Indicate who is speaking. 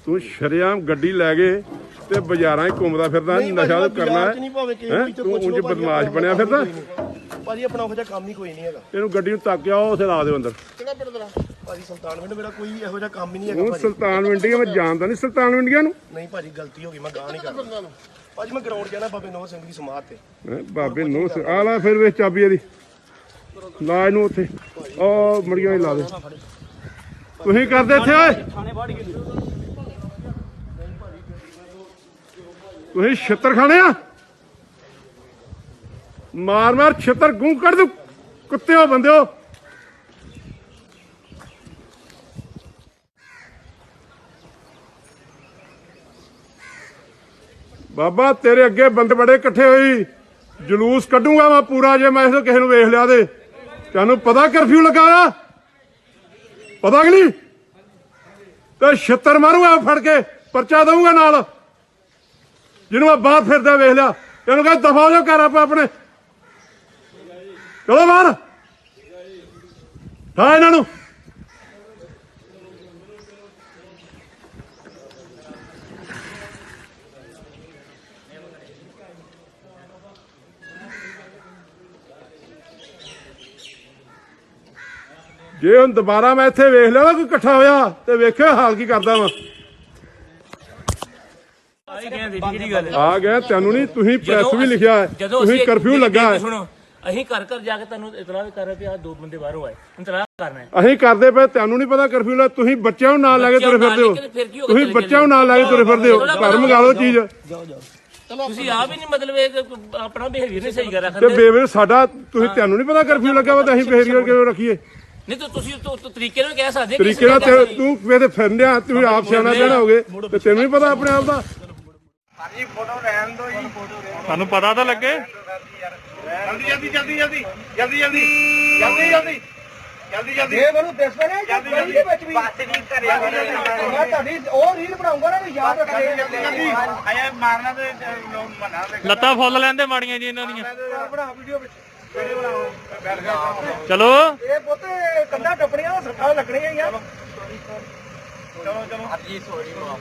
Speaker 1: ਤੂੰ ਸ਼ਰੇਆਮ ਗੱਡੀ ਲੈ ਗਏ ਤੇ ਬਾਜ਼ਾਰਾਂ 'ਚ ਘੁੰਮਦਾ ਫਿਰਦਾ ਨਸ਼ਾ ਕਰਨਾ ਹੈ। ਤੂੰ ਉਂਝ ਬਦਮਾਸ਼ ਬਣਿਆ ਫਿਰਦਾ
Speaker 2: ਭਾਜੀ। ਆਪਣਾ ਉਹ ਜਿਹਾ ਕੰਮ ਹੀ ਕੋਈ ਨਹੀਂ ਹੈਗਾ।
Speaker 1: ਇਹਨੂੰ ਗੱਡੀ ਨੂੰ ਤੱਕ ਆਓ ਉਥੇ ਲਾ ਦਿਓ ਅੰਦਰ।
Speaker 2: ਕਿਹੜਾ ਪਿੰਡ ਤੇਰਾ? ਭਾਜੀ ਸੁਲਤਾਨ ਪਿੰਡ। ਮੇਰਾ ਕੋਈ ਇਹੋ ਜਿਹਾ ਕੰਮ ਹੀ ਨਹੀਂ ਹੈਗਾ।
Speaker 1: ਉਹ ਸੁਲਤਾਨ ਵਿੰਡੀਆਂ ਮੈਂ ਜਾਣਦਾ ਨਹੀਂ ਸੁਲਤਾਨ ਵਿੰਡੀਆਂ ਨੂੰ।
Speaker 2: ਨਹੀਂ ਭਾਜੀ ਗਲਤੀ ਹੋ ਗਈ, ਮੈਂ ਗਾਹ ਨਹੀਂ ਕਰਦਾ ਭਾਜੀ। ਮੈਂ ਗਰਾਊਂਡ ਜਾਣਾ ਬਾਬੇ ਨੌ ਸਿੰਘ ਦੀ ਸਮਾਧ ਤੇ।
Speaker 1: ਬਾਬੇ ਨੋ ਆ ਲੈ ਫਿਰ ਵੇਖ ਚਾਬੀ ਇਹਦੀ ਲਾ ਇਹਨੂੰ ਉੱਥੇ ਉਹ ਮੜੀਆਂ ਹੀ ਲਾ ਦੇ। ਤੁਸੀਂ ਕਰਦੇ ਇੱਥੇ ਓਏ? ਤੁਸੀਂ ਛਿੱਤਰ ਖਾਣੇ ਆ? ਮਾਰ ਮਾਰ ਛਿੱਤਰ ਗੂੰ ਕੱਢ ਦੂ ਕੁੱਤਿਓ ਬੰਦਿਓ। ਬਾਬਾ ਤੇਰੇ ਅੱਗੇ ਬੰਦੇ ਬੜੇ ਇਕੱਠੇ ਹੋਈ, ਜਲੂਸ ਕੱਢੂਗਾ ਮੈਂ ਪੂਰਾ। ਜੇ ਮੈਂ ਕਿਸੇ ਨੂੰ ਵੇਖ ਲਿਆ ਤੇ ਤੈਨੂੰ ਪਤਾ ਕਰਫਿਊ ਲੱਗਾ ਆ, ਪਤਾ ਕਿ ਨਹੀਂ? ਤੇ ਛਿੱਤਰ ਮਾਰੂਗਾ ਫੜ ਕੇ, ਪਰਚਾ ਦਊਗਾ ਨਾਲ। ਜਿਹਨੂੰ ਮੈਂ ਬਾਹਰ ਫਿਰਦਾ ਵੇਖ ਲਿਆ ਤੈਨੂੰ ਕਹੇ ਦਫਾ ਹੋ ਜਾ ਘਰ ਆਪਾਂ ਆਪਣੇ। ਚਲੋ ਬਾਹਰ ਠਾ ਇਹਨਾਂ ਨੂੰ। ਜੇ ਹੁਣ ਦੁਬਾਰਾ ਮੈਂ ਇੱਥੇ ਵੇਖ ਲਿਆ ਕੋਈ ਇਕੱਠਾ ਹੋਇਆ ਤੇ ਵੇਖਿਓ ਹਾਲ ਕੀ ਕਰਦਾ ਵਾ। ਆ ਗਿਆ ਤੈਨੂੰ ਨਹੀਂ, ਤੁਸੀਂ ਪ੍ਰੈਸ ਵੀ ਲਿਖਿਆ ਹੈ, ਤੁਸੀਂ ਕਰਫਿਊ ਲੱਗਾ ਹੈ।
Speaker 3: ਅਸੀਂ ਘਰ ਘਰ ਜਾ ਕੇ ਤੁਹਾਨੂੰ ਇਤਲਾਹ ਵੀ ਕਰ ਰਹੇ ਆ, ਦੋ ਬੰਦੇ ਬਾਹਰੋਂ ਆਏ, ਇਤਲਾਹ ਕਰਨਾ ਹੈ।
Speaker 1: ਅਸੀਂ ਕਰਦੇ ਪਏ, ਤੈਨੂੰ ਨਹੀਂ ਪਤਾ ਕਰਫਿਊ ਲਾ। ਤੁਸੀਂ ਬੱਚਿਆਂ ਨੂੰ ਨਾਲ ਲੈ ਕੇ ਤੁਰੇ ਫਿਰਦੇ ਹੋ। ਤੁਸੀਂ ਬੱਚਿਆਂ ਨੂੰ ਨਾਲ ਲੈ ਕੇ ਤੁਰੇ ਫਿਰਦੇ ਹੋ। ਘਰ ਮੰਗਾ ਲਓ ਚੀਜ਼।
Speaker 3: ਤੁਸੀਂ ਆਪ ਹੀ ਨਹੀਂ ਮਤਲਬ ਆਪਣਾ ਬਿਹੇਵੀਅਰ ਨਹੀਂ ਸਹੀ ਕਰ
Speaker 1: ਰੱਖਦੇ। ਤੇ ਬੇਵੇ ਸਾਡਾ ਤੁਸੀਂ ਤੈਨੂੰ ਨਹੀਂ ਪਤਾ ਕਰਫਿਊ ਲੱਗਾ ਵਾ ਤਾਂ ਅਸੀਂ ਬਿਹੇਵੀਅਰ ਕਿਵੇਂ ਰੱਖੀਏ?
Speaker 3: ਨਹੀਂ ਤਾਂ ਤੁਸੀਂ ਤਰੀਕੇ ਨਾਲ ਕਹਿ ਸਕਦੇ।
Speaker 1: ਤਰੀਕੇ ਨਾਲ ਤੂੰ ਮੇਰੇ ਫਿਰਨਿਆ, ਤੁਸੀਂ ਆਪ ਸਿਆਣਾ ਕਹਿਣਾ ਹੋਗੇ ਤੇ ਤੈਨੂੰ ਨਹੀਂ ਪਤਾ ਆਪਣੇ ਆਪ ਦਾ।
Speaker 2: ਭਾਜੀ ਫੋਟੋ ਲੈਣ ਦੋ ਜੀ।
Speaker 4: ਤੁਹਾਨੂੰ ਪਤਾ ਤਾਂ ਲੱਗੇ।
Speaker 2: ਜਲਦੀ ਜਲਦੀ ਜਲਦੀ ਜਲਦੀ ਜਲਦੀ ਜਲਦੀ ਜਲਦੀ ਜਲਦੀ ਜਲਦੀ ਇਹ ਮੈਨੂੰ ਦੱਸੋ ਨਾ ਜਲਦੀ ਦੇ ਵਿੱਚ ਵੀ ਬਾਤ ਨਹੀਂ ਕਰਿਆ। ਮੈਂ ਤੁਹਾਡੀ ਉਹ ਰੀਲ ਬਣਾਉਂਗਾ ਨਾ, ਯਾਦ ਰੱਖਿਓ। ਜਲਦੀ ਜਲਦੀ ਆਇਆ ਮਾਰਨਾ ਤੇ ਮਨਾ
Speaker 4: ਲੱਤਾਂ ਫੁੱਲ ਲੈਂਦੇ ਮਾੜੀਆਂ ਜੀ ਇਹਨਾਂ ਦੀਆਂ।
Speaker 2: ਬਣਾ ਵੀਡੀਓ ਵਿੱਚ ਬਣਾਓ।
Speaker 4: ਚਲੋ
Speaker 2: ਇਹ ਪੁੱਤ ਕੰਡਾ ਟੱਪਣੀਆਂ ਸਰਕਾਰ ਲੱਗਣੀਆਂ ਯਾਰ। ਚਲੋ ਚਲੋ। ਹਾਂਜੀ ਸੌਰੀ ਮਾਫ।